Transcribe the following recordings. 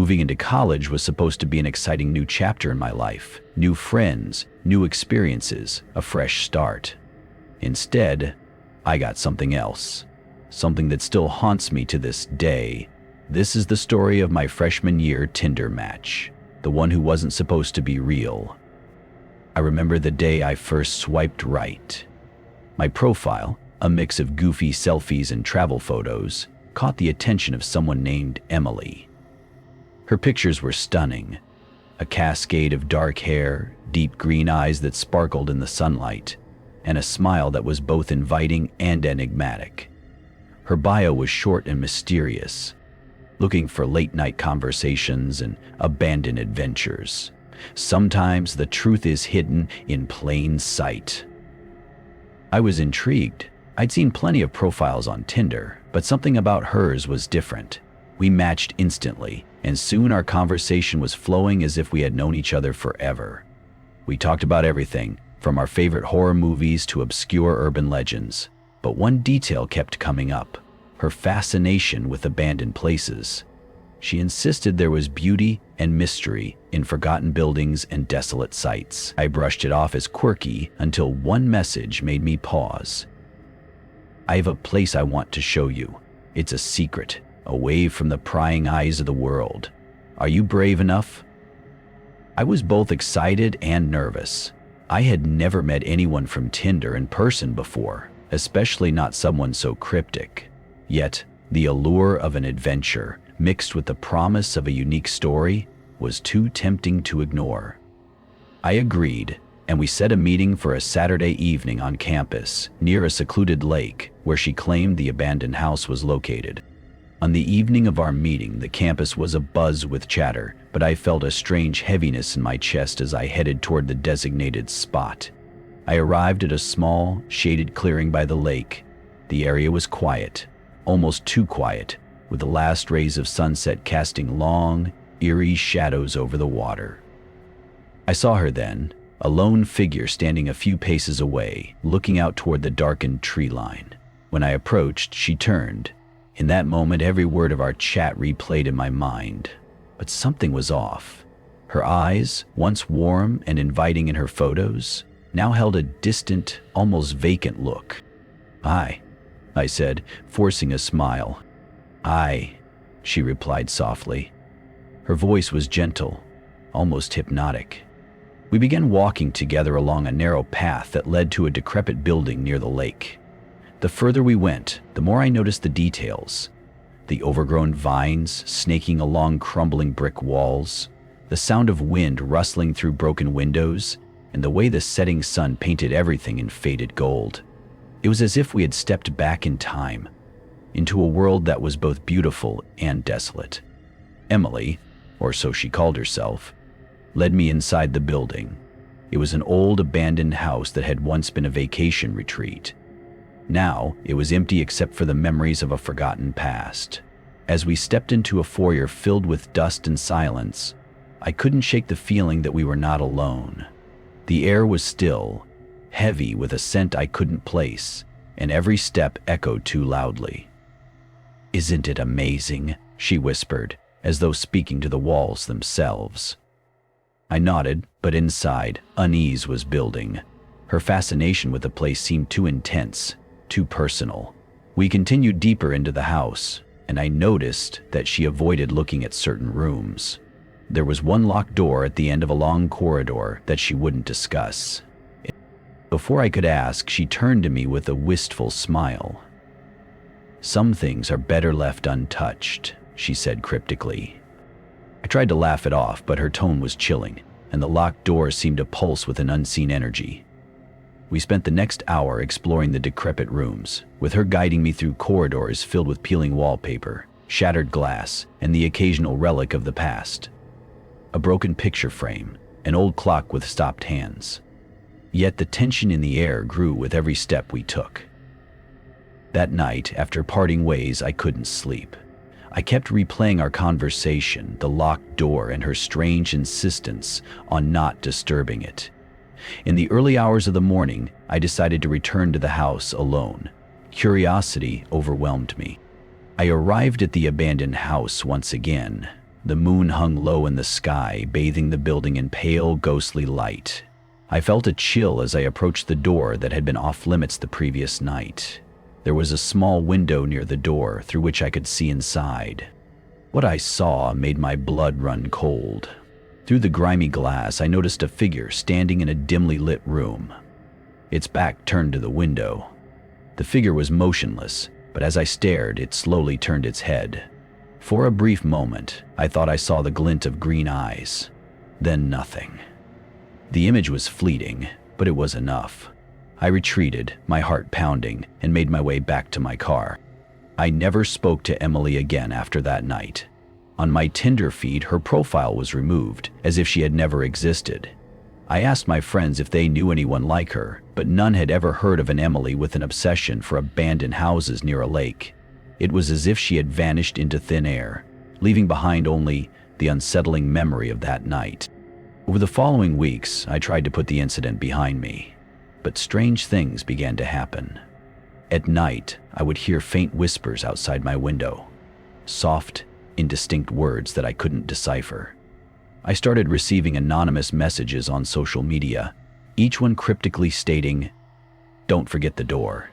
Moving into college was supposed to be an exciting new chapter in my life. New friends, new experiences, a fresh start. Instead, I got something else. Something that still haunts me to this day. This is the story of my freshman year Tinder match. The one who wasn't supposed to be real. I remember the day I first swiped right. My profile, a mix of goofy selfies and travel photos, caught the attention of someone named Emily. Her pictures were stunning. A cascade of dark hair, deep green eyes that sparkled in the sunlight, and a smile that was both inviting and enigmatic. Her bio was short and mysterious, looking for late-night conversations and abandoned adventures. Sometimes the truth is hidden in plain sight. I was intrigued. I'd seen plenty of profiles on Tinder, but something about hers was different. We matched instantly, and soon our conversation was flowing as if we had known each other forever. We talked about everything, from our favorite horror movies to obscure urban legends. But one detail kept coming up: her fascination with abandoned places. She insisted there was beauty and mystery in forgotten buildings and desolate sites. I brushed it off as quirky until one message made me pause. "I have a place I want to show you. It's a secret, away from the prying eyes of the world. Are you brave enough?" I was both excited and nervous. I had never met anyone from Tinder in person before, especially not someone so cryptic. Yet, the allure of an adventure, mixed with the promise of a unique story, was too tempting to ignore. I agreed, and we set a meeting for a Saturday evening on campus, near a secluded lake where she claimed the abandoned house was located. On the evening of our meeting, the campus was abuzz with chatter, but I felt a strange heaviness in my chest as I headed toward the designated spot. I arrived at a small, shaded clearing by the lake. The area was quiet, almost too quiet, with the last rays of sunset casting long, eerie shadows over the water. I saw her then, a lone figure standing a few paces away, looking out toward the darkened tree line. When I approached, she turned. In that moment, every word of our chat replayed in my mind. But something was off. Her eyes, once warm and inviting in her photos, now held a distant, almost vacant look. "Hi," I said, forcing a smile. "Hi," she replied softly. Her voice was gentle, almost hypnotic. We began walking together along a narrow path that led to a decrepit building near the lake. The further we went, the more I noticed the details. The overgrown vines snaking along crumbling brick walls, the sound of wind rustling through broken windows, and the way the setting sun painted everything in faded gold. It was as if we had stepped back in time, into a world that was both beautiful and desolate. Emily, or so she called herself, led me inside the building. It was an old abandoned house that had once been a vacation retreat. Now, it was empty except for the memories of a forgotten past. As we stepped into a foyer filled with dust and silence, I couldn't shake the feeling that we were not alone. The air was still, heavy with a scent I couldn't place, and every step echoed too loudly. "Isn't it amazing?" she whispered, as though speaking to the walls themselves. I nodded, but inside, unease was building. Her fascination with the place seemed too intense, too personal. We continued deeper into the house, and I noticed that she avoided looking at certain rooms. There was one locked door at the end of a long corridor that she wouldn't discuss. Before I could ask, she turned to me with a wistful smile. "Some things are better left untouched," she said cryptically. I tried to laugh it off, but her tone was chilling, and the locked door seemed to pulse with an unseen energy. We spent the next hour exploring the decrepit rooms, with her guiding me through corridors filled with peeling wallpaper, shattered glass, and the occasional relic of the past. A broken picture frame, an old clock with stopped hands. Yet the tension in the air grew with every step we took. That night, after parting ways, I couldn't sleep. I kept replaying our conversation, the locked door, and her strange insistence on not disturbing it. In the early hours of the morning, I decided to return to the house alone. Curiosity overwhelmed me. I arrived at the abandoned house once again. The moon hung low in the sky, bathing the building in pale, ghostly light. I felt a chill as I approached the door that had been off-limits the previous night. There was a small window near the door through which I could see inside. What I saw made my blood run cold. Through the grimy glass, I noticed a figure standing in a dimly lit room. Its back turned to the window. The figure was motionless, but as I stared, it slowly turned its head. For a brief moment, I thought I saw the glint of green eyes. Then nothing. The image was fleeting, but it was enough. I retreated, my heart pounding, and made my way back to my car. I never spoke to Emily again after that night. On my Tinder feed, her profile was removed, as if she had never existed. I asked my friends if they knew anyone like her, but none had ever heard of an Emily with an obsession for abandoned houses near a lake. It was as if she had vanished into thin air, leaving behind only the unsettling memory of that night. Over the following weeks, I tried to put the incident behind me, but strange things began to happen. At night, I would hear faint whispers outside my window, soft, indistinct words that I couldn't decipher. I started receiving anonymous messages on social media, each one cryptically stating, "Don't forget the door."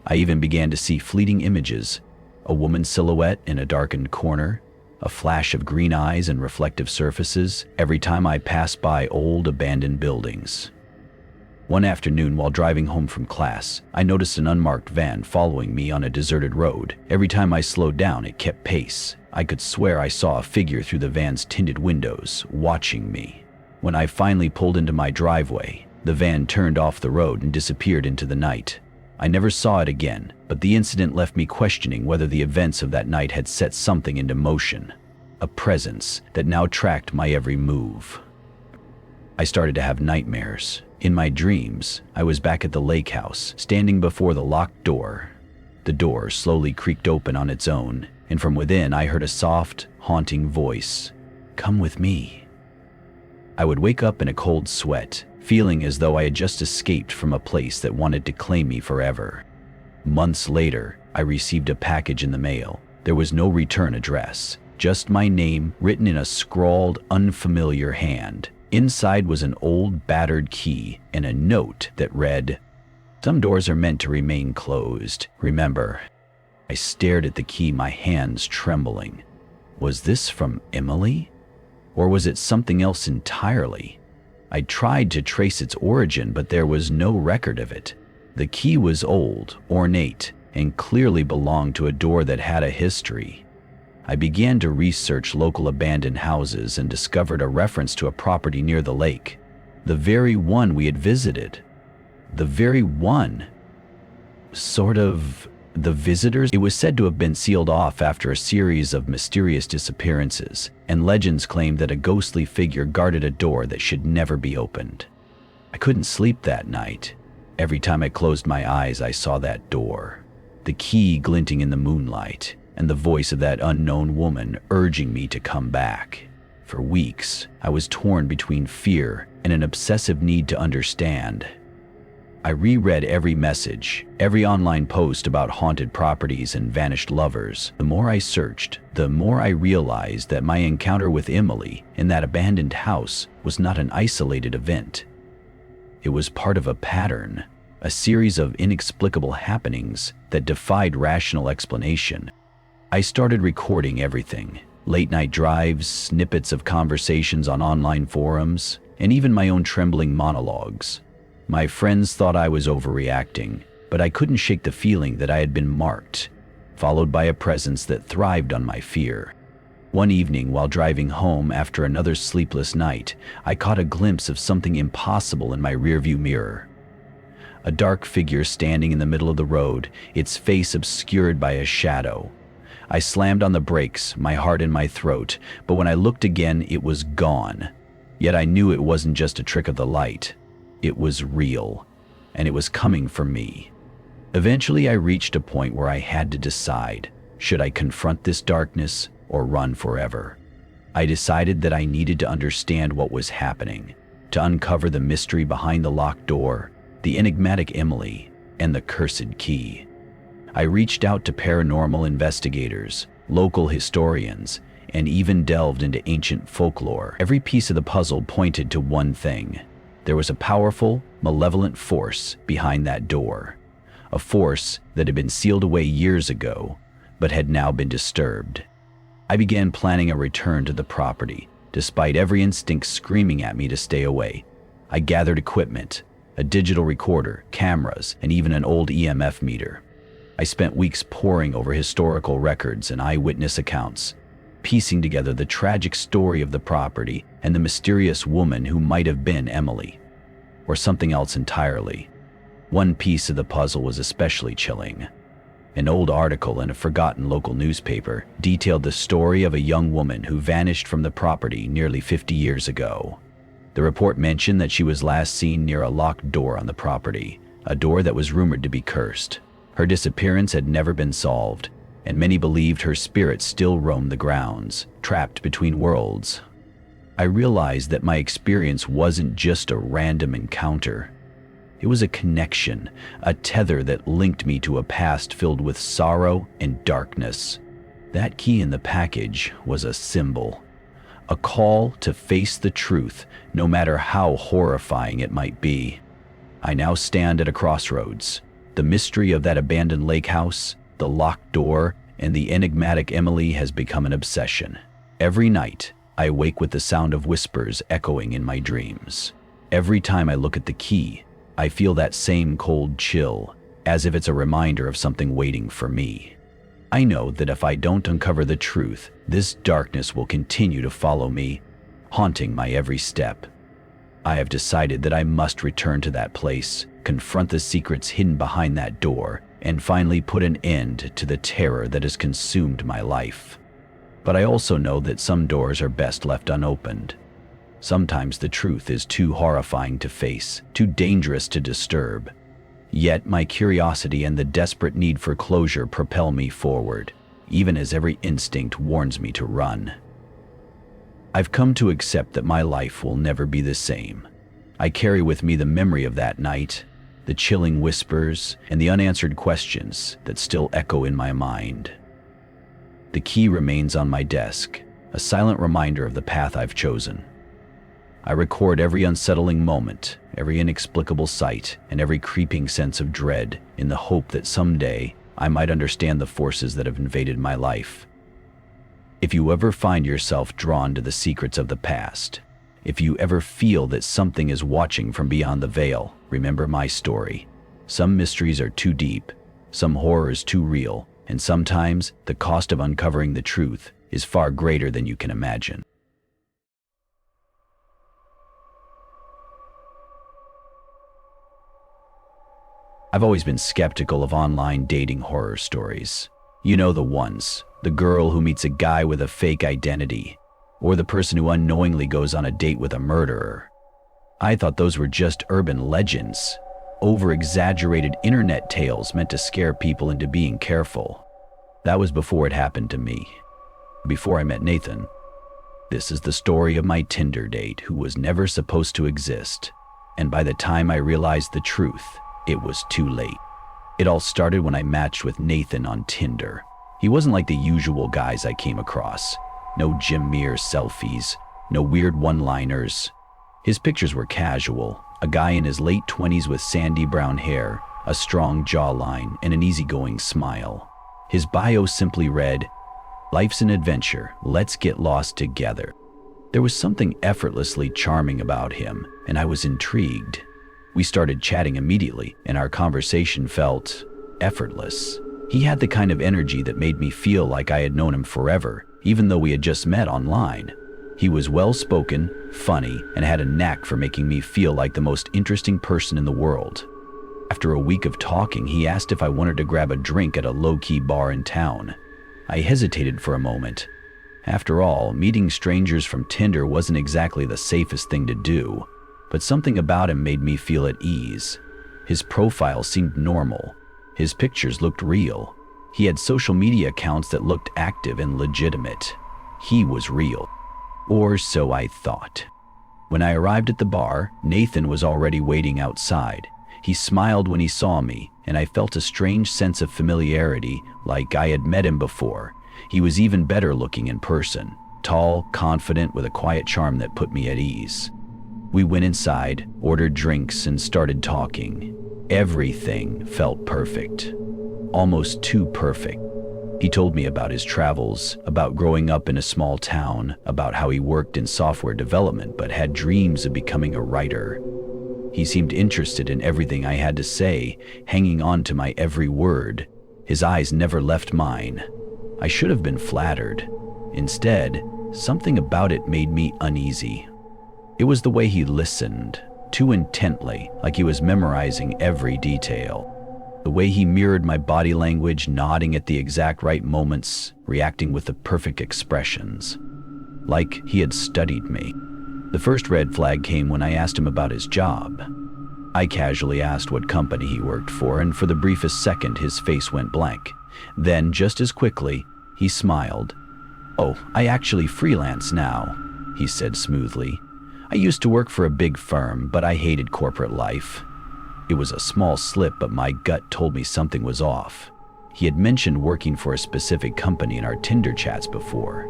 I even began to see fleeting images, a woman's silhouette in a darkened corner, a flash of green eyes and reflective surfaces every time I passed by old abandoned buildings. One afternoon, while driving home from class, I noticed an unmarked van following me on a deserted road. Every time I slowed down, it kept pace. I could swear I saw a figure through the van's tinted windows, watching me. When I finally pulled into my driveway, the van turned off the road and disappeared into the night. I never saw it again, but the incident left me questioning whether the events of that night had set something into motion, a presence that now tracked my every move. I started to have nightmares. In my dreams, I was back at the lake house, standing before the locked door. The door slowly creaked open on its own, and from within I heard a soft, haunting voice, "Come with me." I would wake up in a cold sweat, feeling as though I had just escaped from a place that wanted to claim me forever. Months later, I received a package in the mail. There was no return address, just my name written in a scrawled, unfamiliar hand. Inside was an old, battered key and a note that read, "Some doors are meant to remain closed. Remember." I stared at the key, my hands trembling. Was this from Emily? Or was it something else entirely? I tried to trace its origin, but there was no record of it. The key was old, ornate, and clearly belonged to a door that had a history. I began to research local abandoned houses and discovered a reference to a property near the lake. The very one we had visited. The very one. The visitors? It was said to have been sealed off after a series of mysterious disappearances, and legends claimed that a ghostly figure guarded a door that should never be opened. I couldn't sleep that night. Every time I closed my eyes, I saw that door, the key glinting in the moonlight, and the voice of that unknown woman urging me to come back. For weeks, I was torn between fear and an obsessive need to understand. I reread every message, every online post about haunted properties and vanished lovers. The more I searched, the more I realized that my encounter with Emily in that abandoned house was not an isolated event. It was part of a pattern, a series of inexplicable happenings that defied rational explanation. I started recording everything, late-night drives, snippets of conversations on online forums, and even my own trembling monologues. My friends thought I was overreacting, but I couldn't shake the feeling that I had been marked, followed by a presence that thrived on my fear. One evening, while driving home after another sleepless night, I caught a glimpse of something impossible in my rearview mirror. A dark figure standing in the middle of the road, its face obscured by a shadow. I slammed on the brakes, my heart in my throat, but when I looked again, it was gone. Yet I knew it wasn't just a trick of the light. It was real, and it was coming for me. Eventually, I reached a point where I had to decide, should I confront this darkness or run forever? I decided that I needed to understand what was happening, to uncover the mystery behind the locked door, the enigmatic Emily, and the cursed key. I reached out to paranormal investigators, local historians, and even delved into ancient folklore. Every piece of the puzzle pointed to one thing. There was a powerful, malevolent force behind that door. A force that had been sealed away years ago, but had now been disturbed. I began planning a return to the property, despite every instinct screaming at me to stay away. I gathered equipment, a digital recorder, cameras, and even an old EMF meter. I spent weeks poring over historical records and eyewitness accounts, piecing together the tragic story of the property and the mysterious woman who might have been Emily, or something else entirely. One piece of the puzzle was especially chilling. An old article in a forgotten local newspaper detailed the story of a young woman who vanished from the property nearly 50 years ago. The report mentioned that she was last seen near a locked door on the property, a door that was rumored to be cursed. Her disappearance had never been solved, and many believed her spirit still roamed the grounds, trapped between worlds. I realized that my experience wasn't just a random encounter. It was a connection, a tether that linked me to a past filled with sorrow and darkness. That key in the package was a symbol, a call to face the truth, no matter how horrifying it might be. I now stand at a crossroads. The mystery of that abandoned lake house, the locked door, and the enigmatic Emily has become an obsession. Every night, I wake with the sound of whispers echoing in my dreams. Every time I look at the key, I feel that same cold chill, as if it's a reminder of something waiting for me. I know that if I don't uncover the truth, this darkness will continue to follow me, haunting my every step. I have decided that I must return to that place, confront the secrets hidden behind that door, and finally put an end to the terror that has consumed my life. But I also know that some doors are best left unopened. Sometimes the truth is too horrifying to face, too dangerous to disturb. Yet my curiosity and the desperate need for closure propel me forward, even as every instinct warns me to run. I've come to accept that my life will never be the same. I carry with me the memory of that night, the chilling whispers, and the unanswered questions that still echo in my mind. The key remains on my desk, a silent reminder of the path I've chosen. I record every unsettling moment, every inexplicable sight, and every creeping sense of dread in the hope that someday I might understand the forces that have invaded my life. If you ever find yourself drawn to the secrets of the past, if you ever feel that something is watching from beyond the veil, remember my story. Some mysteries are too deep, some horrors too real, and sometimes the cost of uncovering the truth is far greater than you can imagine. I've always been skeptical of online dating horror stories. You know the ones, the girl who meets a guy with a fake identity, or the person who unknowingly goes on a date with a murderer. I thought those were just urban legends, over-exaggerated internet tales meant to scare people into being careful. That was before it happened to me, before I met Nathan. This is the story of my Tinder date who was never supposed to exist, and by the time I realized the truth, it was too late. It all started when I matched with Nathan on Tinder. He wasn't like the usual guys I came across. No gym mirror selfies, no weird one-liners. His pictures were casual, a guy in his late 20s with sandy brown hair, a strong jawline, and an easygoing smile. His bio simply read, "Life's an adventure, let's get lost together." There was something effortlessly charming about him, and I was intrigued. We started chatting immediately, and our conversation felt effortless. He had the kind of energy that made me feel like I had known him forever, even though we had just met online. He was well-spoken, funny, and had a knack for making me feel like the most interesting person in the world. After a week of talking, he asked if I wanted to grab a drink at a low-key bar in town. I hesitated for a moment. After all, meeting strangers from Tinder wasn't exactly the safest thing to do, but something about him made me feel at ease. His profile seemed normal. His pictures looked real. He had social media accounts that looked active and legitimate. He was real. Or so I thought. When I arrived at the bar, Nathan was already waiting outside. He smiled when he saw me, and I felt a strange sense of familiarity, like I had met him before. He was even better looking in person, tall, confident, with a quiet charm that put me at ease. We went inside, ordered drinks, and started talking. Everything felt perfect. Almost too perfect. He told me about his travels, about growing up in a small town, about how he worked in software development but had dreams of becoming a writer. He seemed interested in everything I had to say, hanging on to my every word. His eyes never left mine. I should have been flattered. Instead, something about it made me uneasy. It was the way he listened, too intently, like he was memorizing every detail. The way he mirrored my body language, nodding at the exact right moments, reacting with the perfect expressions. Like he had studied me. The first red flag came when I asked him about his job. I casually asked what company he worked for, and for the briefest second his face went blank. Then, just as quickly, he smiled. "Oh, I actually freelance now," he said smoothly. "I used to work for a big firm, but I hated corporate life." It was a small slip, but my gut told me something was off. He had mentioned working for a specific company in our Tinder chats before.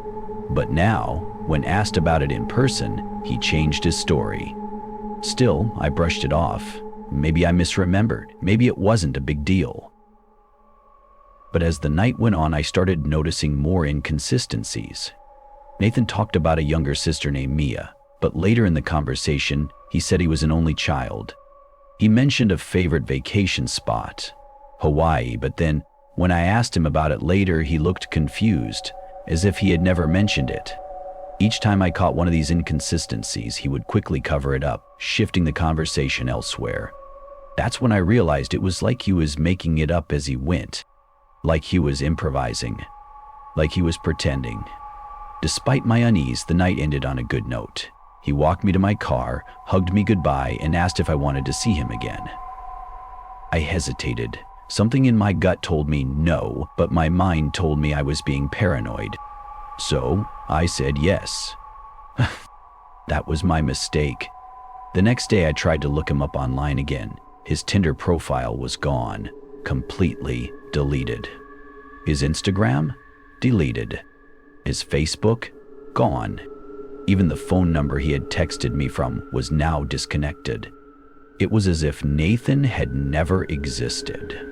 But now, when asked about it in person, he changed his story. Still, I brushed it off. Maybe I misremembered. Maybe it wasn't a big deal. But as the night went on, I started noticing more inconsistencies. Nathan talked about a younger sister named Mia, but later in the conversation, he said he was an only child. He mentioned a favorite vacation spot, Hawaii, but then when I asked him about it later, he looked confused, as if he had never mentioned it. Each time I caught one of these inconsistencies, he would quickly cover it up, shifting the conversation elsewhere. That's when I realized it was like he was making it up as he went, like he was improvising, like he was pretending. Despite my unease, the night ended on a good note. He walked me to my car, hugged me goodbye, and asked if I wanted to see him again. I hesitated. Something in my gut told me no, but my mind told me I was being paranoid. So I said yes. That was my mistake. The next day I tried to look him up online again. His Tinder profile was gone, completely deleted. His Instagram? Deleted. His Facebook? Gone. Even the phone number he had texted me from was now disconnected. It was as if Nathan had never existed.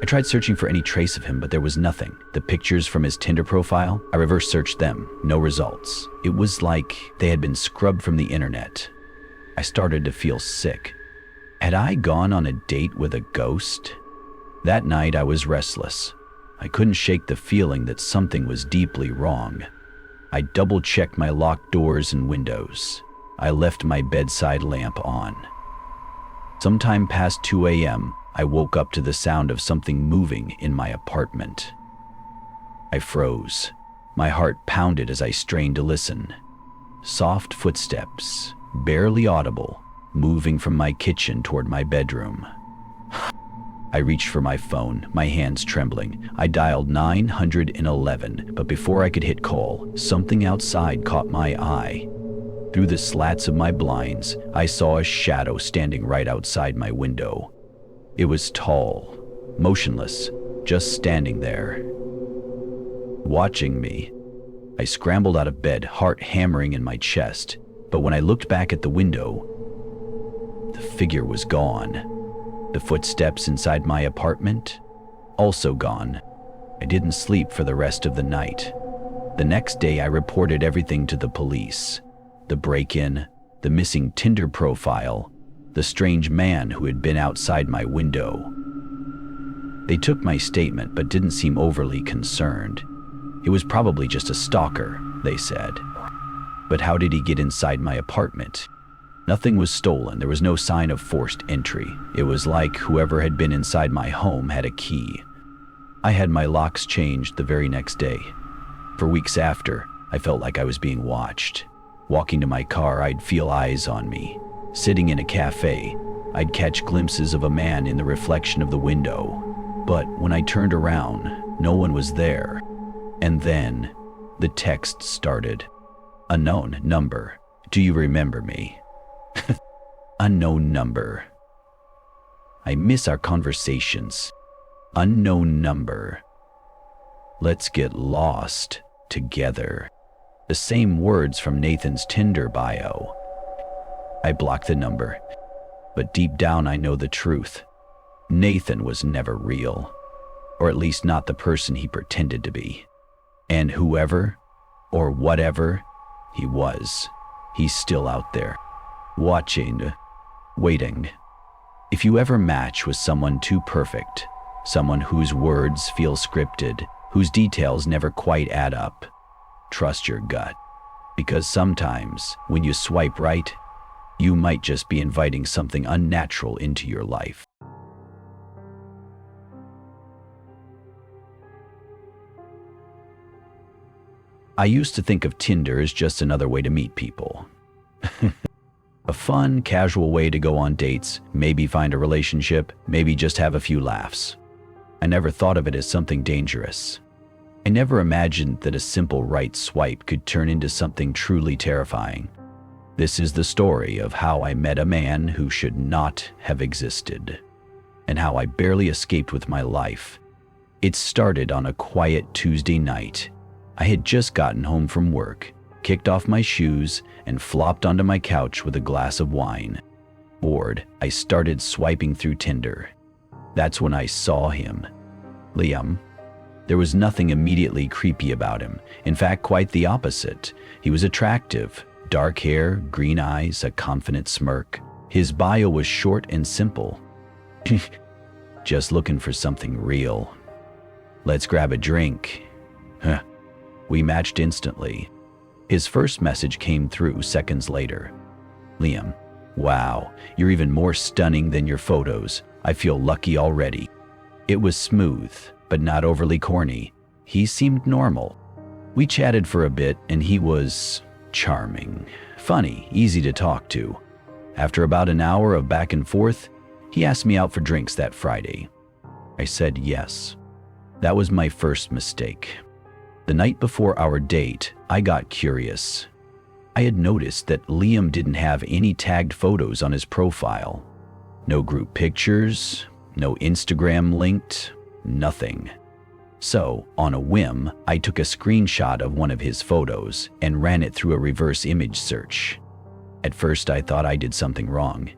I tried searching for any trace of him, but there was nothing. The pictures from his Tinder profile, I reverse searched them, no results. It was like they had been scrubbed from the internet. I started to feel sick. Had I gone on a date with a ghost? That night I was restless. I couldn't shake the feeling that something was deeply wrong. I double-checked my locked doors and windows. I left my bedside lamp on. Sometime past 2 a.m., I woke up to the sound of something moving in my apartment. I froze. My heart pounded as I strained to listen. Soft footsteps, barely audible, moving from my kitchen toward my bedroom. I reached for my phone, my hands trembling. I dialed 911, but before I could hit call, something outside caught my eye. Through the slats of my blinds, I saw a shadow standing right outside my window. It was tall, motionless, just standing there, watching me. I scrambled out of bed, heart hammering in my chest, but when I looked back at the window, the figure was gone. The footsteps inside my apartment, also gone. I didn't sleep for the rest of the night. The next day, I reported everything to the police. The break-in, the missing Tinder profile, the strange man who had been outside my window. They took my statement but didn't seem overly concerned. It was probably just a stalker, they said. But how did he get inside my apartment? Nothing was stolen. There was no sign of forced entry. It was like whoever had been inside my home had a key. I had my locks changed the very next day. For weeks after, I felt like I was being watched. Walking to my car, I'd feel eyes on me. Sitting in a cafe, I'd catch glimpses of a man in the reflection of the window. But when I turned around, no one was there. And then, the text started. Unknown number. Do you remember me? Unknown number. I miss our conversations. Unknown number. Let's get lost together. The same words from Nathan's Tinder bio. I blocked the number, but deep down I know the truth. Nathan was never real, or at least not the person he pretended to be. And whoever or whatever he was, he's still out there, watching, waiting. If you ever match with someone too perfect, someone whose words feel scripted, whose details never quite add up, trust your gut. Because sometimes, when you swipe right, you might just be inviting something unnatural into your life. I used to think of Tinder as just another way to meet people. A fun, casual way to go on dates, maybe find a relationship, maybe just have a few laughs. I never thought of it as something dangerous. I never imagined that a simple right swipe could turn into something truly terrifying. This is the story of how I met a man who should not have existed, and how I barely escaped with my life. It started on a quiet Tuesday night. I had just gotten home from work, kicked off my shoes, and flopped onto my couch with a glass of wine. Bored, I started swiping through Tinder. That's when I saw him. Liam. There was nothing immediately creepy about him. In fact, quite the opposite. He was attractive. Dark hair, green eyes, a confident smirk. His bio was short and simple. Just looking for something real. Let's grab a drink. We matched instantly. His first message came through seconds later. Liam, wow, you're even more stunning than your photos. I feel lucky already. It was smooth, but not overly corny. He seemed normal. We chatted for a bit, and he was charming, funny, easy to talk to. After about an hour of back and forth, he asked me out for drinks that Friday. I said yes. That was my first mistake. The night before our date, I got curious. I had noticed that Liam didn't have any tagged photos on his profile. No group pictures, no Instagram linked, nothing. So, on a whim, I took a screenshot of one of his photos and ran it through a reverse image search. At first, I thought I did something wrong,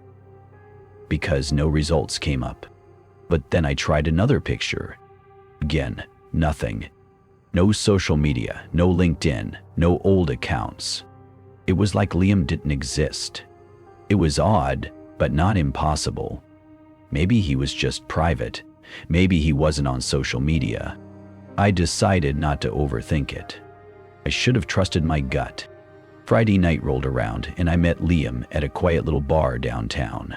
because no results came up. But then I tried another picture. Again, nothing. No social media, no LinkedIn, no old accounts. It was like Liam didn't exist. It was odd, but not impossible. Maybe he was just private. Maybe he wasn't on social media. I decided not to overthink it. I should have trusted my gut. Friday night rolled around, and I met Liam at a quiet little bar downtown.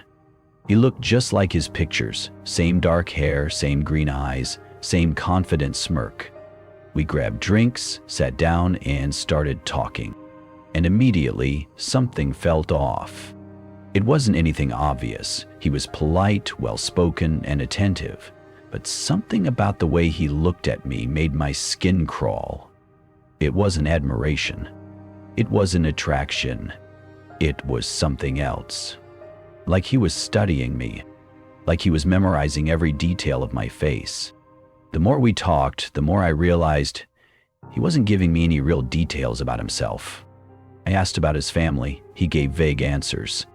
He looked just like his pictures. Same dark hair, same green eyes, same confident smirk. We grabbed drinks, sat down, and started talking. And immediately, something felt off. It wasn't anything obvious. He was polite, well-spoken, and attentive. But something about the way he looked at me made my skin crawl. It wasn't admiration. It wasn't attraction. It was something else. Like he was studying me. Like he was memorizing every detail of my face. The more we talked, the more I realized he wasn't giving me any real details about himself. I asked about his family. He gave vague answers.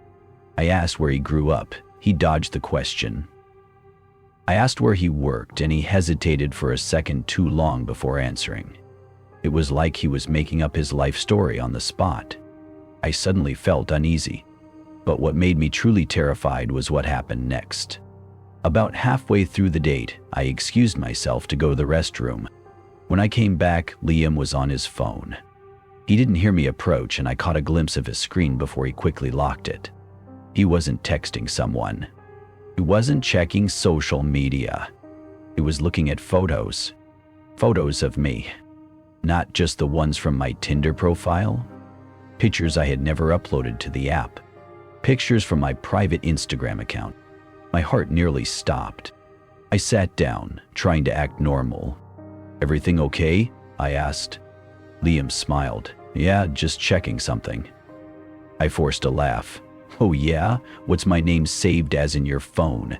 I asked where he grew up. He dodged the question. I asked where he worked, and he hesitated for a second too long before answering. It was like he was making up his life story on the spot. I suddenly felt uneasy. But what made me truly terrified was what happened next. About halfway through the date, I excused myself to go to the restroom. When I came back, Liam was on his phone. He didn't hear me approach, and I caught a glimpse of his screen before he quickly locked it. He wasn't texting someone. He wasn't checking social media. He was looking at photos. Photos of me. Not just the ones from my Tinder profile. Pictures I had never uploaded to the app. Pictures from my private Instagram account. My heart nearly stopped. I sat down, trying to act normal. "Everything okay?" I asked. Liam smiled. "Yeah, just checking something." I forced a laugh. "Oh yeah? What's my name saved as in your phone?"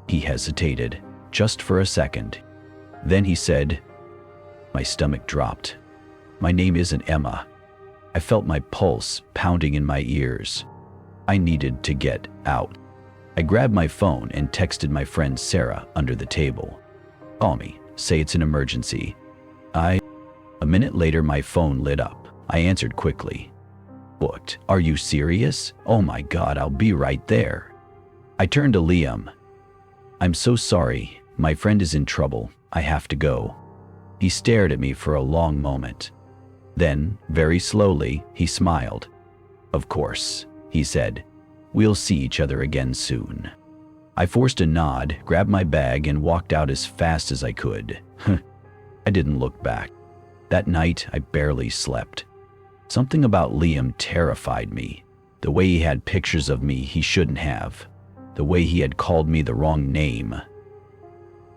He hesitated, just for a second. Then he said, My stomach dropped. My name isn't Emma. I felt my pulse pounding in my ears. I needed to get out. I grabbed my phone and texted my friend Sarah under the table. Call me. Say it's an emergency. A minute later, my phone lit up. I answered quickly. What? Are you serious? Oh my God, I'll be right there. I turned to Liam. I'm so sorry. My friend is in trouble. I have to go. He stared at me for a long moment. Then, very slowly, he smiled. Of course, he said. We'll see each other again soon. I forced a nod, grabbed my bag, and walked out as fast as I could. I didn't look back. That night, I barely slept. Something about Liam terrified me. The way he had pictures of me he shouldn't have. The way he had called me the wrong name.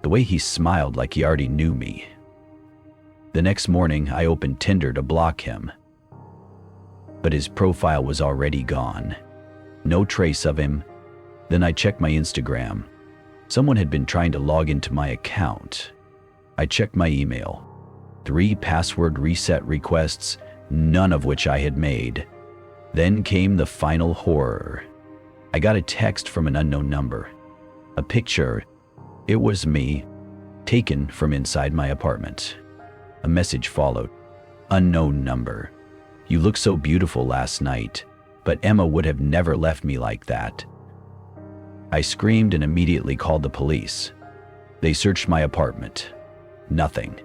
The way he smiled like he already knew me. The next morning, I opened Tinder to block him. But his profile was already gone. No trace of him. Then I checked my Instagram. Someone had been trying to log into my account. I checked my email. 3 password reset requests, none of which I had made. Then came the final horror. I got a text from an unknown number. A picture. It was me, taken from inside my apartment. A message followed. Unknown number. You looked so beautiful last night, but Emma would have never left me like that. I screamed and immediately called the police. They searched my apartment. Nothing.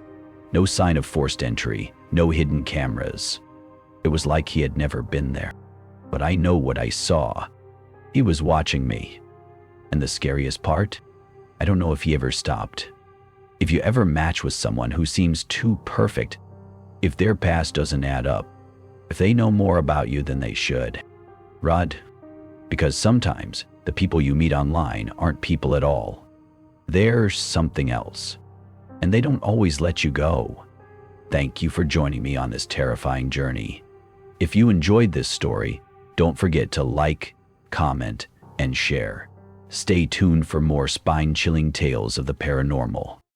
No sign of forced entry, no hidden cameras. It was like he had never been there. But I know what I saw. He was watching me. And the scariest part? I don't know if he ever stopped. If you ever match with someone who seems too perfect, if their past doesn't add up, if they know more about you than they should, run. Because sometimes the people you meet online aren't people at all. They're something else. And they don't always let you go. Thank you for joining me on this terrifying journey. If you enjoyed this story, don't forget to like, comment, and share. Stay tuned for more spine-chilling tales of the paranormal.